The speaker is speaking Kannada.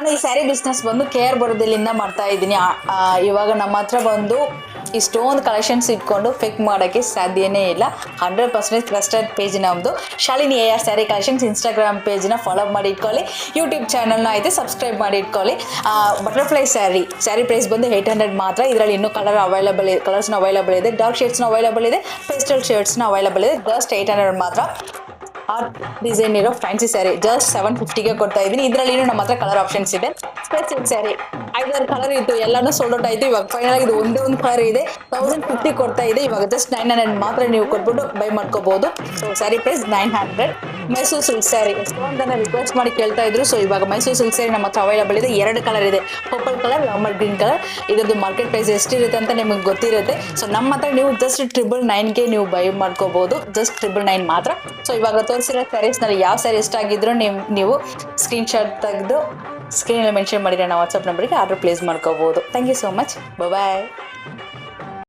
ನಾನು ಈ ಸ್ಯಾರಿ ಬಿಸ್ನೆಸ್ ಬಂದು KR ಬರೋದಿಲ್ಲಿಂದ ಮಾಡ್ತಾ ಇದ್ದೀನಿ. ಇವಾಗ ನಮ್ಮ ಹತ್ರ ಬಂದು ಇಷ್ಟೊಂದು ಕಲೆಕ್ಷನ್ಸ್ ಇಟ್ಕೊಂಡು ಫೇಕ್ ಮಾಡೋಕ್ಕೆ ಸಾಧ್ಯನೇ ಇಲ್ಲ. 100% ಟ್ರಸ್ಟೆಡ್ ಪೇಜ್ ನಮ್ಮದು Shalini AR sari collections. Instagram ಪೇಜ್ನ ಫಾಲೋ ಮಾಡಿ ಇಟ್ಕೊಳ್ಳಿ, ಯೂಟ್ಯೂಬ್ ಚಾನಲ್ನ ಐತೆ ಸಬ್ಸ್ಕ್ರೈಬ್ ಮಾಡಿ ಇಟ್ಕೊಳ್ಳಿ. ಬಟರ್ಫ್ಲೈ ಸ್ಯಾರಿ ಪ್ರೈಸ್ ಬಂದು 800 ಮಾತ್ರ. ಇದರಲ್ಲಿ ಇನ್ನೂ ಕಲರ್ಸ್ನ ಅವೈಲಬಲ್ ಇದೆ, ಡಾರ್ಕ್ ಶೇಡ್ಸ್ನ ಅವೈಲಬಲ್ ಇದೆ, ಪೇಸ್ಟಲ್ ಶೇಡ್ಸ್ನ ಅವೈಲಬಲ್ ಇದೆ. ಜಸ್ಟ್ 800 ಮಾತ್ರ. ಡಿಸೈನ್ ಇರೋ ಫ್ಯಾನ್ಸಿ ಸ್ಯಾರಿ ಜಸ್ಟ್ 750ಗೆ ಕೊಡ್ತಾ ಇದ್ದೀನಿ. ಇದರಲ್ಲಿ ನಮ್ಮ ಹತ್ರ ಕಲರ್ ಆಪ್ಷನ್ಸ್ ಇದೆ. ಸ್ಪೆಸಿಫಿಕ್ ಸ್ಯಾರಿ 5 ಕಲರ್ ಇತ್ತು, ಎಲ್ಲಾನು ಸೋಲ್ಡ್ ಔಟ್ ಆಯ್ತು. ಇವಾಗ ಫೈನಲ್ ಆಗಿ ಒಂದೇ ಒಂದು ಕಲರ್ ಇದೆ, 1050 ಕೊಡ್ತಾ ಇದೆ. ಇವಾಗ ಜಸ್ಟ್ 900 ಮಾತ್ರ ನೀವು ಕೊಟ್ಬಿಟ್ಟು ಬೈ ಮಾಡ್ಕೋಬಹುದು. So sari price 900. Mysuru silk sari ಎಷ್ಟೊಂದನ್ನ ರಿಕ್ವೆಸ್ಟ್ ಮಾಡಿ ಕೇಳ್ತಾ ಇದ್ರು. ಸೊ ಇವಾಗ ಮೈಸೂರು ಸಿಲ್ಕ್ ಸ್ಯಾರಿ ನಮ್ಮ ಹತ್ರ ಅವೈಲಬಲ್ ಇದೆ. 2 ಕಲರ್ ಇದೆ, purple colour, normal green colour. ಇದ್ರದ್ದು ಮಾರ್ಕೆಟ್ ಪ್ರೈಸ್ ಎಷ್ಟಿರುತ್ತೆ ಅಂತ ನಿಮಗೆ ಗೊತ್ತಿರುತ್ತೆ. ಸೊ ನಮ್ಮ ಹತ್ರ ನೀವು ಜಸ್ಟ್ 999ಗೆ ನೀವು ಬೈ ಮಾಡ್ಕೋಬಹುದು, ಜಸ್ಟ್ 999 ಮಾತ್ರ. ಸೊ ಇವಾಗ ತೋರಿಸಿರೋ ಸ್ಯಾರೀಸ್ನಲ್ಲಿ ಯಾವ ಸ್ಯಾರಿ ಇಷ್ಟ ಆಗಿದ್ರು ನೀವು ಸ್ಕ್ರೀನ್ಶಾಟ್ ತೆಗೆದು ಸ್ಕ್ರೀನಲ್ಲಿ ಮೆನ್ಷನ್ ಮಾಡಿರೋ ನಾವು ವಾಟ್ಸಪ್ ನಂಬರ್ಗೆ ಆರ್ಡರ್ ಪ್ಲೇಸ್ ಮಾಡ್ಕೋಬಹುದು. Thank you so much. Bye.